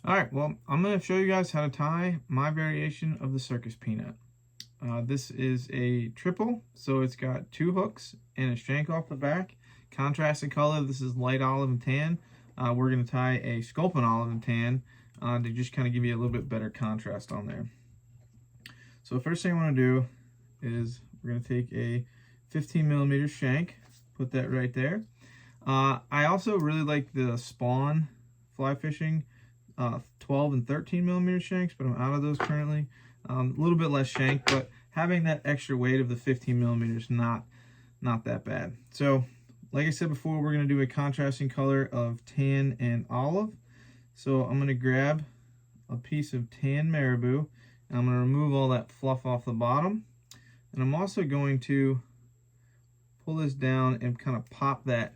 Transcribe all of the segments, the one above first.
Alright, well, I'm going to show you guys how to tie my variation of the Circus peanut. This is a triple, so it's got 2 hooks and a shank off the back. Contrasted color, this is light olive and tan. We're going to tie a sculpin olive and tan to just kind of give you a little bit better contrast on there. So first thing I want to do is we're going to take a 15mm shank, put that right there. I also really like the Spawn fly fishing 12 and 13mm shanks, but I'm out of those currently. A little bit less shank, but having that extra weight of the 15mm is not that bad. So like I said before, we're going to do a contrasting color of tan and olive. So I'm going to grab a piece of tan marabou and I'm going to remove all that fluff off the bottom, and I'm also going to pull this down and kind of pop that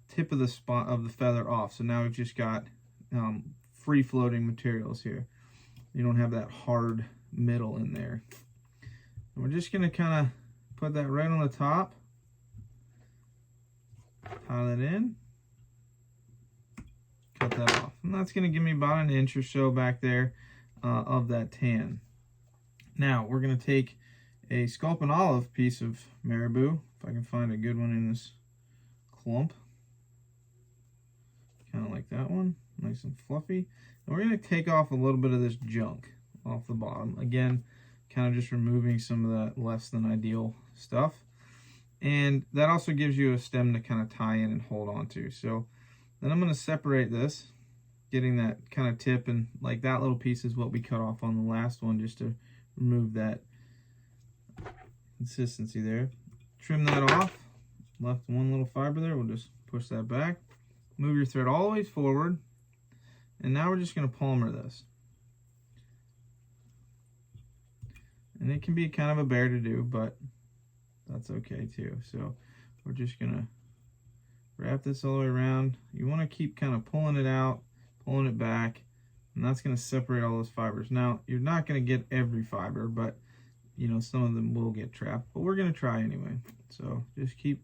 tip of the spot of the feather off. So now we've just got free floating materials here. You don't have that hard middle in there. And we're just going to kind of put that right on the top, tie that in, cut that off, and that's going to give me about an inch or so back there of that tan. Now we're going to take a sculpin olive piece of marabou, if I can find a good one in this clump, kind of like that one, nice and fluffy. And we're going to take off a little bit of this junk off the bottom. Again, kind of just removing some of that less than ideal stuff. And that also gives you a stem to kind of tie in and hold on to. So then I'm going to separate this, getting that kind of tip, and like that little piece is what we cut off on the last one, just to remove that consistency there. Trim that off. Left one little fiber there. We'll just push that back. Move your thread all the way forward. And now we're just going to palmer this. And it can be kind of a bear to do, but that's okay too. So we're just going to wrap this all the way around. You want to keep kind of pulling it out, pulling it back, and that's going to separate all those fibers. Now, you're not going to get every fiber, but you know, some of them will get trapped, but we're going to try anyway. So just keep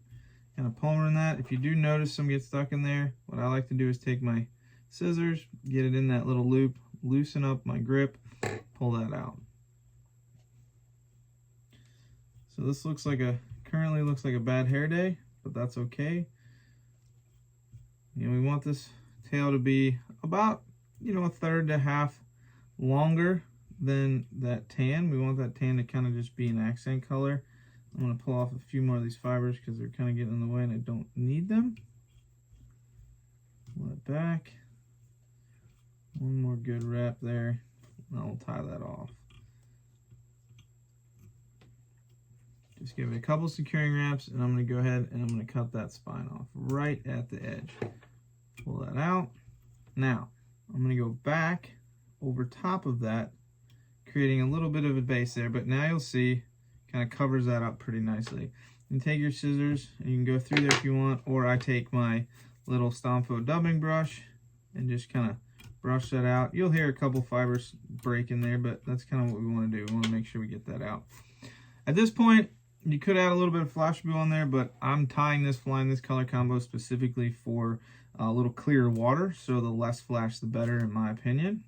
kind of palmering that. If you do notice some get stuck in there, what I like to do is take my scissors, get it in that little loop, loosen up my grip, pull that out. So this looks like currently looks like a bad hair day, but that's okay. You know, we want this tail to be about, you know, a third to half longer than that tan. We want that tan to kind of just be an accent color. I'm going to pull off a few more of these fibers because they're kind of getting in the way and I don't need them. Pull it back. One more good wrap there. And I'll tie that off. Just give it a couple securing wraps, and I'm going to go ahead and I'm going to cut that spine off right at the edge. Pull that out. Now, I'm going to go back over top of that, creating a little bit of a base there, but now you'll see kind of covers that up pretty nicely. You can take your scissors and you can go through there if you want, or I take my little Stomfo dubbing brush and just kind of brush that out. You'll hear a couple fibers break in there, but that's kind of what we want to do. We want to make sure we get that out. At this point, you could add a little bit of flash blue on there, but I'm tying this fly in this color combo specifically for a little clearer water, so the less flash the better in my opinion.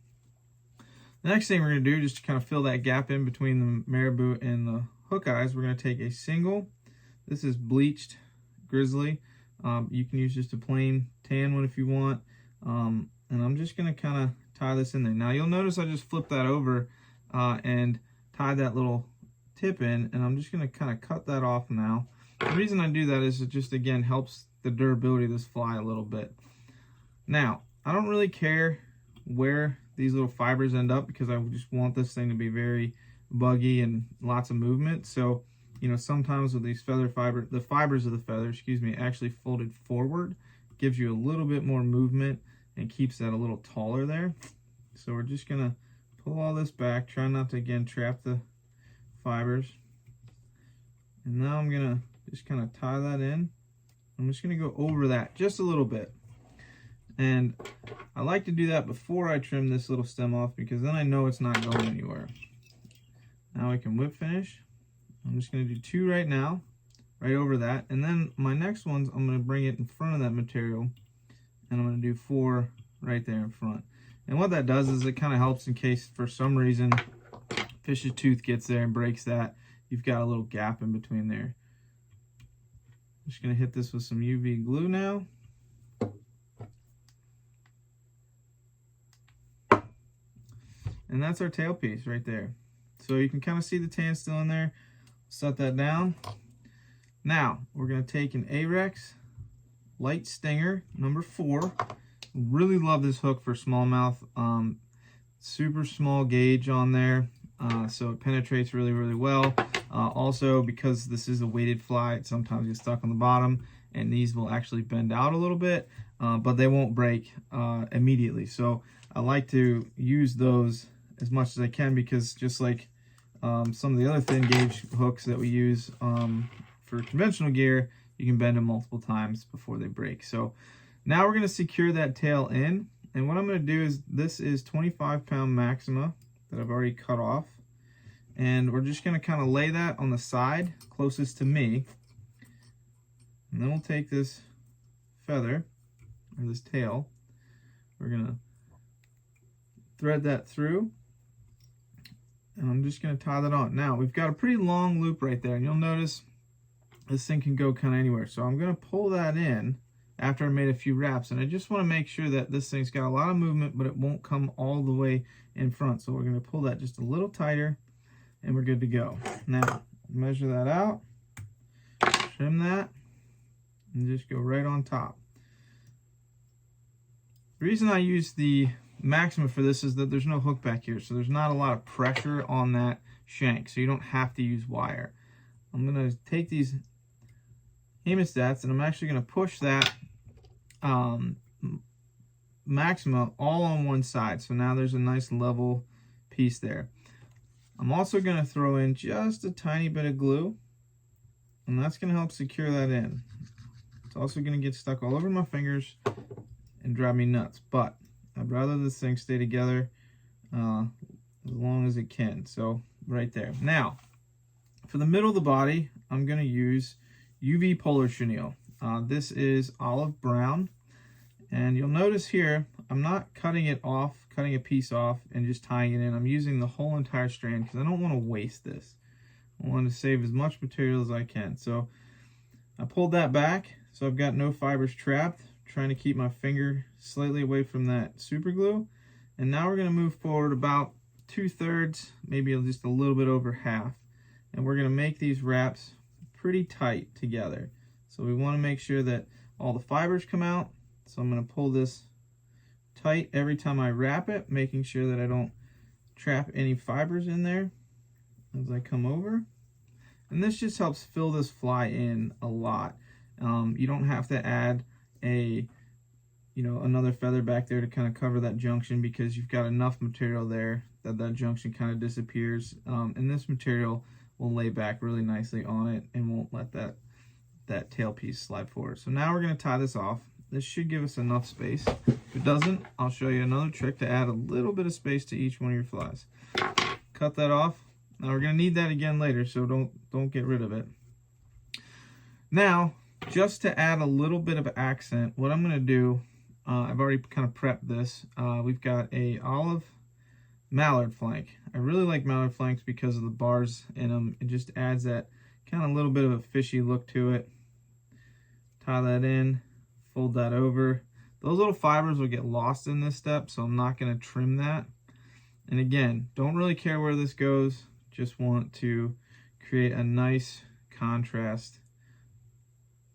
The next thing we're going to do, just to kind of fill that gap in between the marabou and the hook eyes, we're going to take a single, this is bleached grizzly, you can use just a plain tan one if you want, and I'm just going to kind of tie this in there. Now you'll notice I just flipped that over and tied that little tip in, and I'm just going to kind of cut that off now. The reason I do that is it just again helps the durability of this fly a little bit. Now I don't really care where these little fibers end up because I just want this thing to be very buggy and lots of movement. So you know, sometimes with these feather fiber, the fibers of the feather, excuse me, actually folded forward, gives you a little bit more movement and keeps that a little taller there. So we're just gonna pull all this back, try not to again trap the fibers, and now I'm gonna just kind of tie that in. I'm just gonna go over that just a little bit, and I like to do that before I trim this little stem off because then I know it's not going anywhere. Now I can whip finish. I'm just gonna do 2 right now, right over that, and then my next ones I'm gonna bring it in front of that material, and I'm gonna do 4 right there in front. And what that does is it kind of helps in case for some reason fish's tooth gets there and breaks that. You've got a little gap in between there. I'm just going to hit this with some UV glue now. And that's our tailpiece right there. So you can kind of see the tan still in there. Set that down. Now, we're going to take an Ahrex Light Stinger, number 4. Really love this hook for smallmouth. Super small gauge on there, so it penetrates really, really well. Also, because this is a weighted fly, it sometimes gets stuck on the bottom, and these will actually bend out a little bit, but they won't break immediately. So I like to use those as much as I can, because just like some of the other thin gauge hooks that we use for conventional gear, you can bend them multiple times before they break. So now we're going to secure that tail in, and what I'm going to do is, this is 25-pound Maxima that I've already cut off, and we're just going to kind of lay that on the side closest to me, and then we'll take this feather, or this tail, we're going to thread that through, and I'm just going to tie that on. Now we've got a pretty long loop right there, and you'll notice this thing can go kind of anywhere, so I'm going to pull that in after I made a few wraps, and I just want to make sure that this thing's got a lot of movement, but it won't come all the way in front. So we're going to pull that just a little tighter, and we're good to go. Now measure that out, trim that, and just go right on top. The reason I use the Maxima for this is that there's no hook back here, so there's not a lot of pressure on that shank, so you don't have to use wire. I'm going to take these hemostats, and I'm actually going to push that Maxima all on one side. So now there's a nice level piece there. I'm also going to throw in just a tiny bit of glue, and that's going to help secure that in. It's also going to get stuck all over my fingers and drive me nuts, but I'd rather this thing stay together as long as it can. So right there. Now, for the middle of the body, I'm going to use UV Polar Chenille. This is olive brown, and you'll notice here I'm not cutting it off, cutting a piece off and just tying it in. I'm using the whole entire strand because I don't want to waste this. I want to save as much material as I can. So I pulled that back, so I've got no fibers trapped, trying to keep my finger slightly away from that super glue. And now we're going to move forward about 2/3, maybe just a little bit over half, and we're going to make these wraps pretty tight together. So we want to make sure that all the fibers come out. So I'm going to pull this tight every time I wrap it, making sure that I don't trap any fibers in there as I come over. And this just helps fill this fly in a lot. You don't have to add another feather back there to kind of cover that junction, because you've got enough material there that that junction kind of disappears. And this material will lay back really nicely on it and won't let that tail piece slide forward. So now we're going to tie this off. This should give us enough space. If it doesn't, I'll show you another trick to add a little bit of space to each one of your flies. Cut that off. Now we're going to need that again later, so don't get rid of it. Now, just to add a little bit of accent, what I'm going to do, I've already kind of prepped this. We've got a olive mallard flank. I really like mallard flanks because of the bars in them. It just adds that kind of little bit of a fishy look to it. Tie that in, fold that over. Those little fibers will get lost in this step, so I'm not going to trim that. And again, don't really care where this goes, just want to create a nice contrast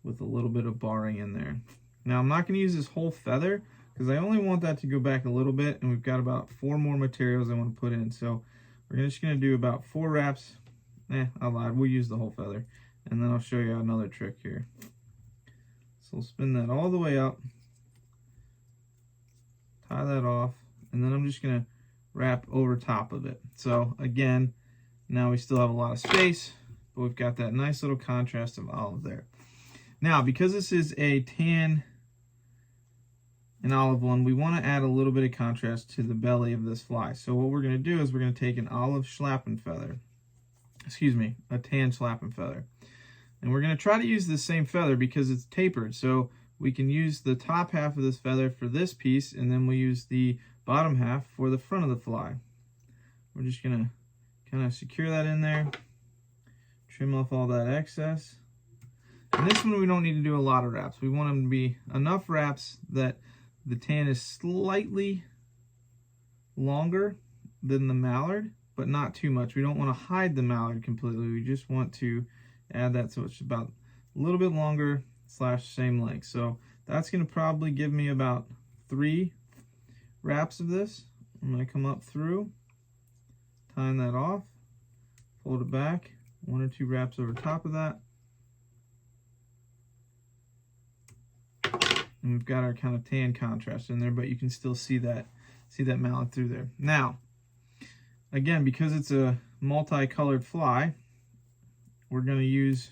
with a little bit of barring in there. Now I'm not going to use this whole feather because I only want that to go back a little bit, and we've got about 4 more materials I want to put in. So we're just going to do about 4 wraps. I lied, we'll use the whole feather, and then I'll show you another trick here. So we'll spin that all the way up, tie that off, and then I'm just going to wrap over top of it. So again, now we still have a lot of space, but we've got that nice little contrast of olive there. Now, because this is a tan and olive one, we want to add a little bit of contrast to the belly of this fly. So what we're going to do is we're going to take an olive schlappen feather, a tan schlappen feather. And we're going to try to use the same feather because it's tapered. So we can use the top half of this feather for this piece, and then we'll use the bottom half for the front of the fly. We're just gonna kind of secure that in there, trim off all that excess. And this one we don't need to do a lot of wraps. We want them to be enough wraps that the tan is slightly longer than the mallard, but not too much. We don't want to hide the mallard completely. We just want to add that so it's about a little bit longer / same length. So that's going to probably give me about 3 wraps of this. I'm going to come up through, tying that off, fold it back, 1 or 2 wraps over top of that. And we've got our kind of tan contrast in there, but you can still see that mallard through there. Now, again, because it's a multicolored fly, we're going to use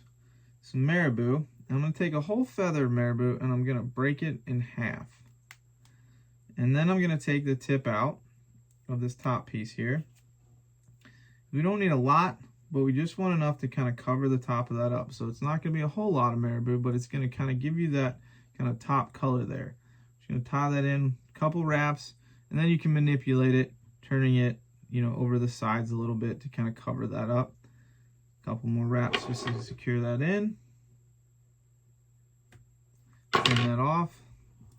some marabou. I'm going to take a whole feather of marabou and I'm going to break it in half. And then I'm going to take the tip out of this top piece here. We don't need a lot, but we just want enough to kind of cover the top of that up. So it's not going to be a whole lot of marabou, but it's going to kind of give you that kind of top color there. Just going to tie that in, a couple wraps, and then you can manipulate it, turning it, you know, over the sides a little bit to kind of cover that up. A couple more wraps just to secure that in. Turn that off.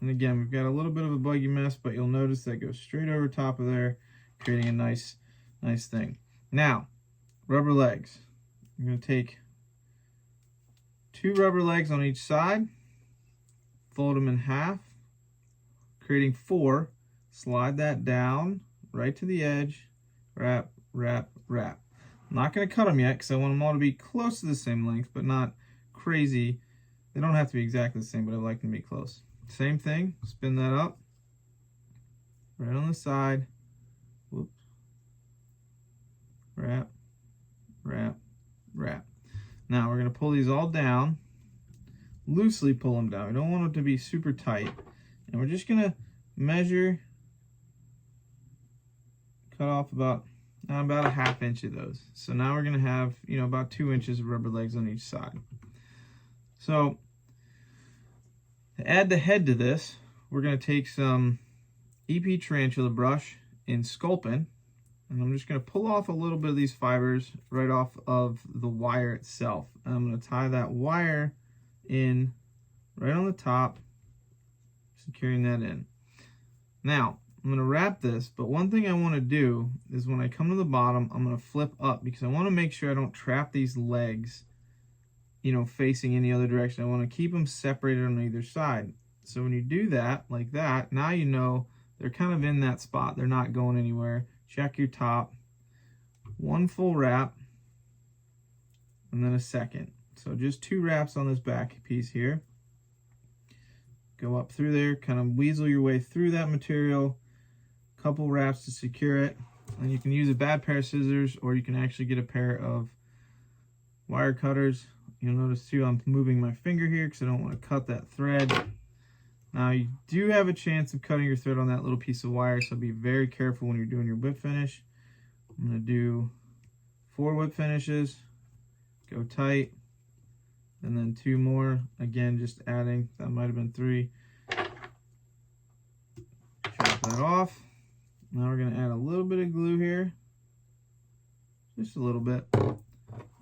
And again, we've got a little bit of a buggy mess, but you'll notice that goes straight over top of there, creating a nice thing. Now, rubber legs. I'm going to take 2 rubber legs on each side, fold them in half, creating 4. Slide that down right to the edge, wrap, wrap, wrap. I'm not going to cut them yet because I want them all to be close to the same length, but not crazy. They don't have to be exactly the same, but I like them to be close. Same thing, spin that up, right on the side, whoops, wrap, wrap, wrap. Now we're going to pull these all down, loosely pull them down. We don't want them to be super tight. And we're just going to measure, cut off about a 1/2 inch of those. So now we're going to have, you know, about 2 inches of rubber legs on each side. So to add the head to this, we're going to take some EP Tarantula brush in Sculpin, and I'm just going to pull off a little bit of these fibers right off of the wire itself. And I'm going to tie that wire in right on the top, securing that in. Now, I'm going to wrap this, but one thing I want to do is when I come to the bottom, I'm going to flip up because I want to make sure I don't trap these legs, you know, facing any other direction. I want to keep them separated on either side. So when you do that, like that, now you know they're kind of in that spot. They're not going anywhere. Check your top. 1 full wrap, and then a second. So just 2 wraps on this back piece here. Go up through there, kind of weasel your way through that material. Couple wraps to secure it. And you can use a bad pair of scissors, or you can actually get a pair of wire cutters. You'll notice too I'm moving my finger here because I don't want to cut that thread. Now you do have a chance of cutting your thread on that little piece of wire, so be very careful when you're doing your whip finish. I'm going to do 4 whip finishes, go tight, and then 2 more. Again, just adding, that might have been 3. Chop that off. Now we're going to add a little bit of glue here, just a little bit.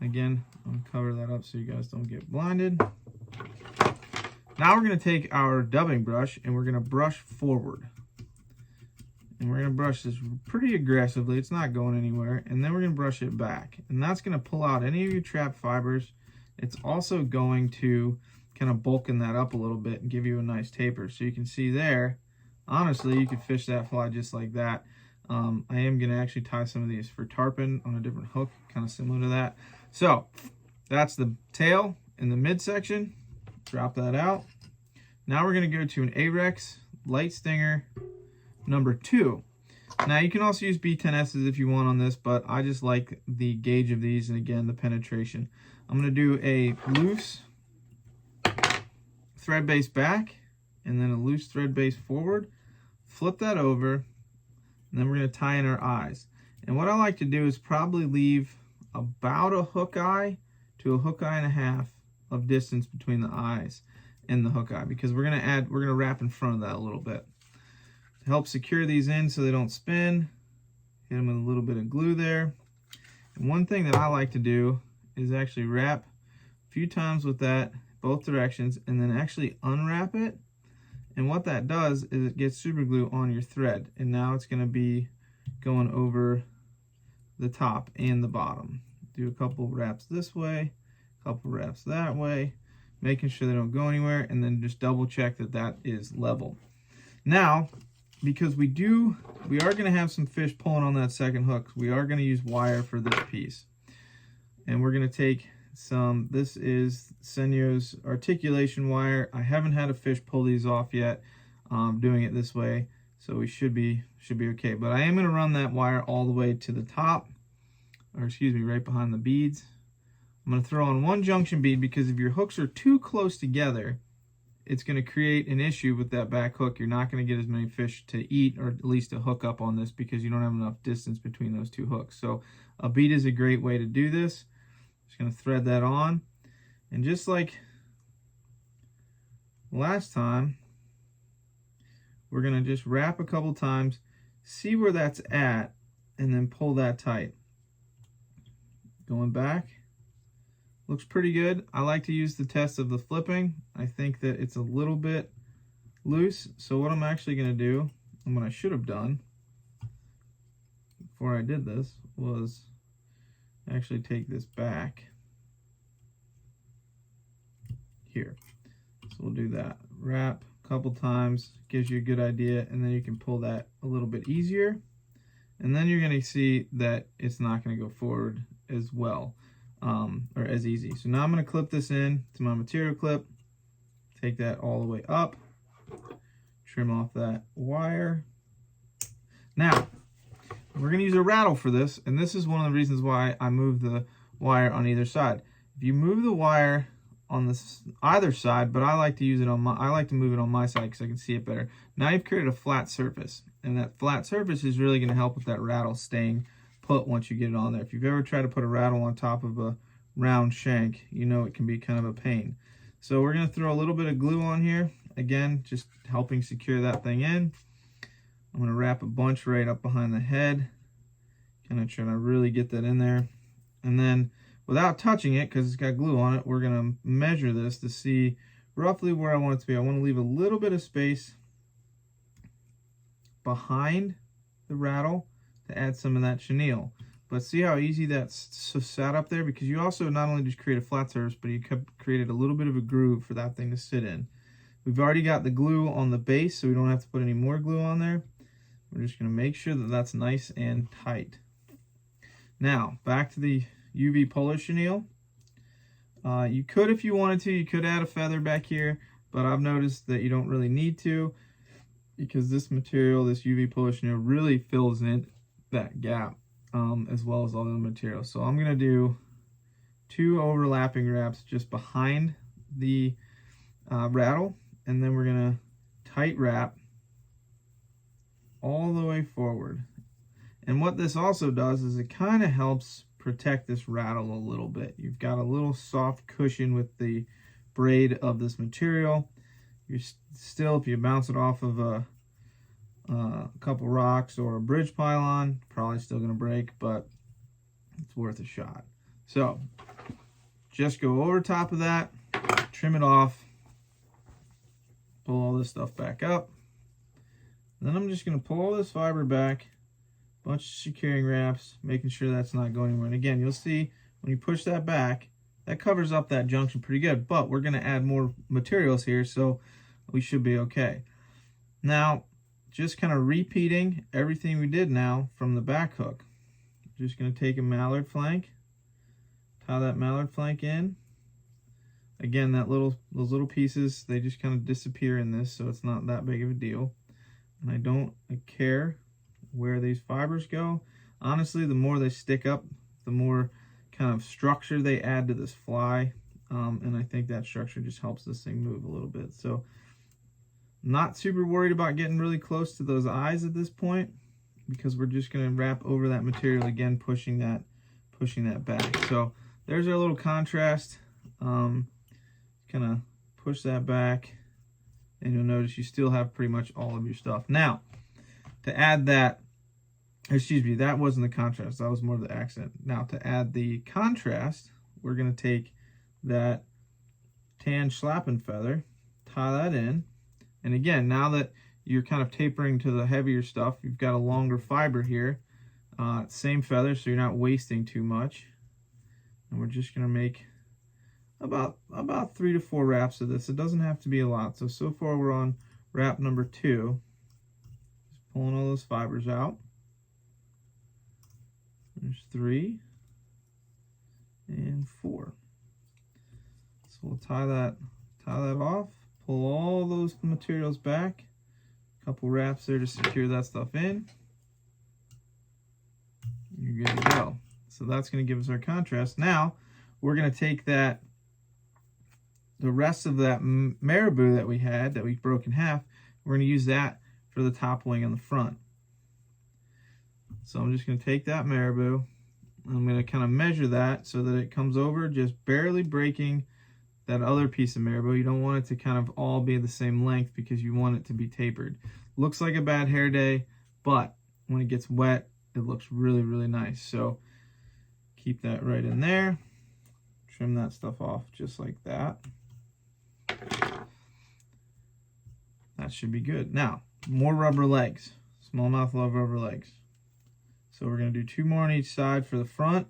Again, I'm going to cover that up so you guys don't get blinded. Now we're going to take our dubbing brush and we're going to brush forward. And we're going to brush this pretty aggressively. It's not going anywhere. And then we're going to brush it back. And that's going to pull out any of your trapped fibers. It's also going to kind of bulken that up a little bit and give you a nice taper. So you can see there, honestly, you could fish that fly just like that. I am going to actually tie some of these for tarpon on a different hook, kind of similar to that. So that's the tail and the midsection. Drop that out. Now we're going to go to an Ahrex light stinger number 2. Now you can also use B10S's if you want on this, but I just like the gauge of these and again the penetration. I'm going to do a loose thread base back and then a loose thread base forward. Flip that over, and then we're going to tie in our eyes. And what I like to do is probably leave about a hook eye to a hook eye and a half of distance between the eyes. in the hook eye, because we're gonna wrap in front of that a little bit. To help secure these in so they don't spin, hit them with a little bit of glue there. And one thing that I like to do is actually wrap a few times with that, both directions, and then actually unwrap it. And what that does is it gets super glue on your thread, and now it's gonna be going over the top and the bottom. Do a couple wraps this way, a couple wraps that way, making sure they don't go anywhere, and then just double check that that is level. Now, because we are going to have some fish pulling on that second hook, we are going to use wire for this piece. And we're going to take some, this is Senyo's articulation wire. I haven't had a fish pull these off yet, doing it this way, so we should be okay. But I am going to run that wire all the way to the top, or excuse me, right behind the beads. I'm going to throw on one junction bead, because if your hooks are too close together, it's going to create an issue with that back hook. You're not going to get as many fish to eat, or at least to hook up on this, because you don't have enough distance between those two hooks. So a bead is a great way to do this. Just going to thread that on, and just like last time, we're going to just wrap a couple times, see where that's at, and then pull that tight. Going back. Looks pretty good. I like to use the test of the flipping. I think that it's a little bit loose. So what I'm actually going to do, and what I should have done before I did this, was actually take this back here. So we'll do that. Wrap a couple times, gives you a good idea, and then you can pull that a little bit easier. And then you're going to see that it's not going to go forward as well. Or as easy. So now I'm going to clip this in to my material clip, take that all the way up, trim off that wire. Now, we're going to use a rattle for this, and this is one of the reasons why I move the wire on either side. If you move the wire on this either side, but I like to use it on I like to move it on my side because I can see it better. Now you've created a flat surface, and that flat surface is really going to help with that rattle staying put once you get it on there. If you've ever tried to put a rattle on top of a round shank, you know it can be kind of a pain. So we're going to throw a little bit of glue on here, again just helping secure that thing in. I'm going to wrap a bunch right up behind the head, kind of trying to really get that in there, and then without touching it, because it's got glue on it, we're going to measure this to see roughly where I want it to be. I want to leave a little bit of space behind the rattle to add some of that chenille. But see how easy that's sat up there? Because you also not only just create a flat surface, but you created a little bit of a groove for that thing to sit in. We've already got the glue on the base, so we don't have to put any more glue on there. We're just going to make sure that that's nice and tight. Now, back to the UV polar chenille. You could, if you wanted to, you could add a feather back here, but I've noticed that you don't really need to, because this material, this UV polar chenille, really fills in that gap, as well as all the material. So I'm going to do 2 overlapping wraps just behind the rattle, and then we're going to tight wrap all the way forward. And what this also does is it kind of helps protect this rattle a little bit. You've got a little soft cushion with the braid of this material. You're still, if you bounce it off of a couple rocks or a bridge pylon, probably still going to break, but it's worth a shot. So just go over top of that, trim it off, pull all this stuff back up. Then I'm just going to pull all this fiber back, bunch of securing wraps, making sure that's not going anywhere. And again, you'll see when you push that back, that covers up that junction pretty good, but we're going to add more materials here, so we should be okay. Now, just kind of repeating everything we did now from the back hook. Just going to take a mallard flank, tie that mallard flank in. Again, those little pieces, they just kind of disappear in this, so it's not that big of a deal. And I don't care where these fibers go. Honestly, the more they stick up, the more kind of structure they add to this fly, and I think that structure just helps this thing move a little bit. So not super worried about getting really close to those eyes at this point, because we're just going to wrap over that material again, pushing that back. So there's our little contrast. Kind of push that back, and you'll notice you still have pretty much all of your stuff. Now, to add that, excuse me, that wasn't the contrast, that was more of the accent. Now, to add the contrast, we're going to take that tan schlappen feather, tie that in, and again, now that you're kind of tapering to the heavier stuff, you've got a longer fiber here, same feather, so you're not wasting too much. And we're just going to make about 3 to 4 wraps of this. It doesn't have to be a lot. So far we're on wrap number 2. Just pulling all those fibers out. There's 3 and 4. So we'll tie that off, pull all those materials back, a couple wraps there to secure that stuff in. You're good to go. So that's going to give us our contrast. Now we're going to take the rest of that marabou that we had, that we broke in half, we're going to use that for the top wing on the front. So I'm just going to take that marabou, I'm going to kind of measure that so that it comes over just barely breaking that other piece of marabou. You don't want it to kind of all be the same length because you want it to be tapered. Looks like a bad hair day, but when it gets wet, it looks really, really nice. So keep that right in there. Trim that stuff off just like that. That should be good. Now, more rubber legs. Smallmouth love rubber legs. So we're going to do 2 more on each side for the front.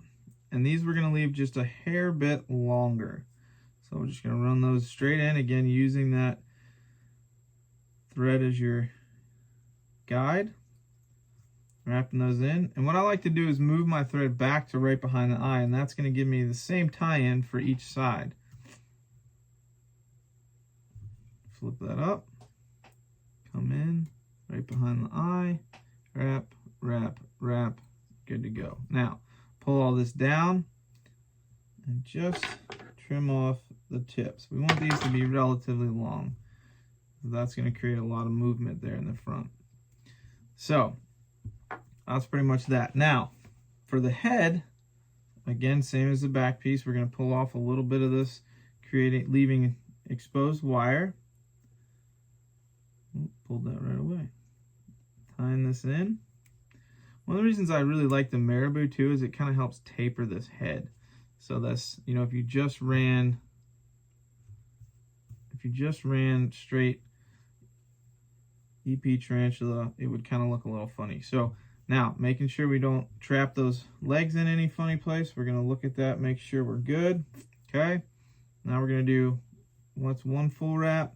And these we're going to leave just a hair bit longer. So we're just going to run those straight in. Again, using that thread as your guide. Wrapping those in. And what I like to do is move my thread back to right behind the eye, and that's going to give me the same tie-in for each side. Flip that up. Come in right behind the eye. Wrap, wrap, wrap. Good to go. Now, pull all this down and just trim off the tips. We want these to be relatively long. That's going to create a lot of movement there in the front. So, that's pretty much that. Now, for the head, again, same as the back piece, we're going to pull off a little bit of this, leaving exposed wire. Pulled that right away. Tying this in. One of the reasons I really like the marabou too is it kind of helps taper this head. So that's, you know, if you just ran straight EP tarantula, it would kind of look a little funny. So now, making sure we don't trap those legs in any funny place, we're going to look at that, make sure we're good. Okay, now we're going to do, what's 1 full wrap?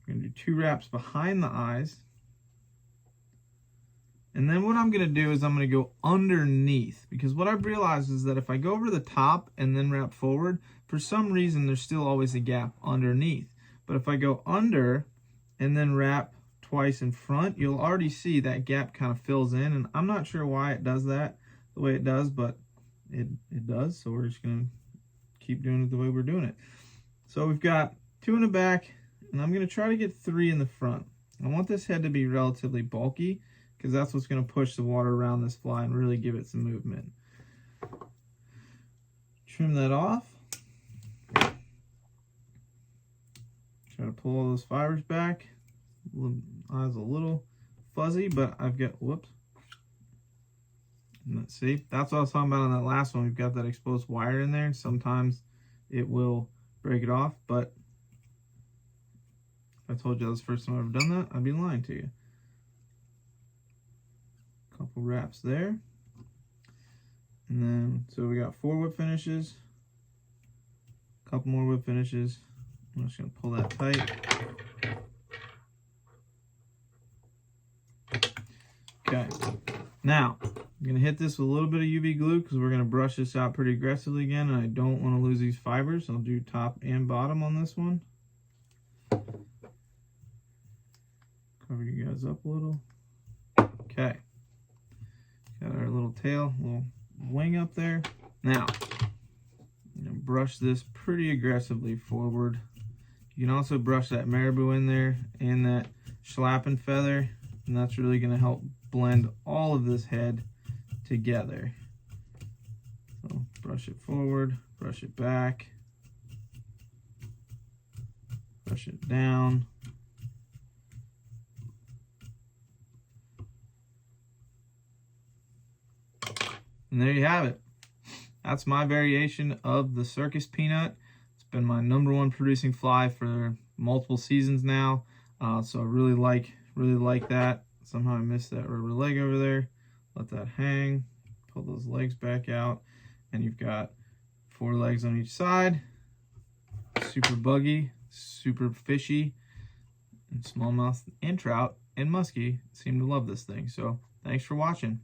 We're going to do 2 wraps behind the eyes. And then what I'm going to do is I'm going to go underneath, because what I've realized is that if I go over the top and then wrap forward, for some reason there's still always a gap underneath. But if I go under and then wrap twice in front, you'll already see that gap kind of fills in, and I'm not sure why it does that the way it does, but it does. So we're just going to keep doing it the way we're doing it. So we've got 2 in the back, and I'm going to try to get 3 in the front. I want this head to be relatively bulky because that's what's going to push the water around this fly and really give it some movement. Trim that off. Try to pull all those fibers back. Eyes a little fuzzy, but I've got, whoops. Let's see. That's what I was talking about on that last one. We've got that exposed wire in there. Sometimes it will break it off, but if I told you that was the first time I've ever done that, I'd be lying to you. Couple wraps there. And then, so we got 4 whip finishes. A couple more whip finishes. I'm just going to pull that tight. Okay, now I'm going to hit this with a little bit of UV glue because we're going to brush this out pretty aggressively again, and I don't want to lose these fibers. I'll do top and bottom on this one. Cover you guys up a little. Okay, got our little tail, little wing up there. Now, I'm going to brush this pretty aggressively forward. You can also brush that marabou in there and that schlappen feather, and that's really going to help blend all of this head together. So brush it forward, brush it back. Push it down. And there you have it. That's my variation of the Circus peanut. It's been my #1 producing fly for multiple seasons now. So I really like that. Somehow I missed that rubber leg over there. Let that hang. Pull those legs back out. And you've got 4 legs on each side. Super buggy, super fishy. And smallmouth and trout and muskie seem to love this thing. So thanks for watching.